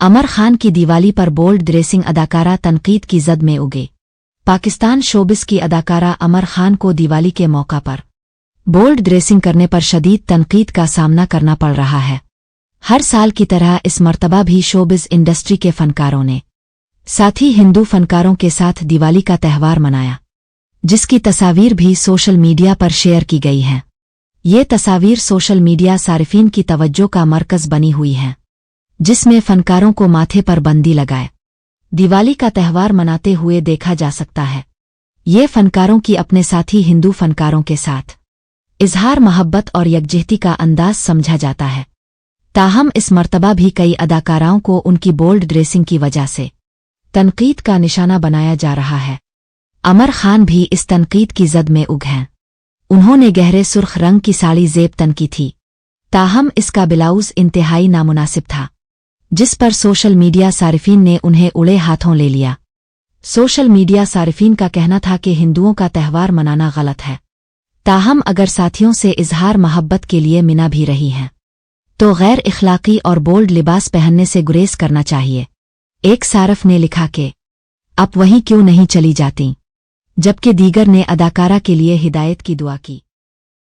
अमर खान की दिवाली पर bold dressing, अदाकारा तनकीद की जद में उगे। पाकिस्तान शोबिस की अदाकारा अमर खान को दिवाली के मौका पर बोल्ड ड्रेसिंग करने पर शदीद तनकीद का सामना करना पड़ रहा है। हर साल की तरह इस मर्तबा भी शोबिस इंडस्ट्री के फनकारों ने साथ ही हिंदू फनकारों के साथ दिवाली का त्यौहार मनाया, जिसकी तस्वीर भी सोशल मीडिया पर शेयर की गई है। ये तस्वीर सोशल मीडिया सारिफीन की तवज्जो का मरकज बनी हुई है, जिसमें फनकारों को माथे पर बंदी लगाए दिवाली का त्यौहार मनाते हुए देखा जा सकता है। ये फनकारों की अपने साथी हिंदू फनकारों के साथ इजहार मोहब्बत और यकजहती का अंदाज समझा जाता है। ताहम इस मर्तबा भी कई अदाकाराओं को उनकी बोल्ड ड्रेसिंग की वजह से तनकीद का निशाना बनाया जा रहा है। अमर खान भी इस तनकीद की जद में उग हैं। उन्होंने गहरे सुर्ख रंग की साड़ी ज़ेब तन की थी, ताहम इसका ब्लाउज इंतहाई नामुनासिब था, जिस पर सोशल मीडिया सारिफीन ने उन्हें उड़े हाथों ले लिया। सोशल मीडिया सारिफीन का कहना था कि हिंदुओं का त्यौहार मनाना गलत है, ताहम अगर साथियों से इजहार मोहब्बत के लिए मिना भी रही हैं तो गैर इखलाकी और बोल्ड लिबास पहनने से गुरेज करना चाहिए। एक सारफ ने लिखा कि आप वहीं क्यों नहीं चली जाती, जबकि दीगर ने अदाकारा के लिए हिदायत की दुआ की।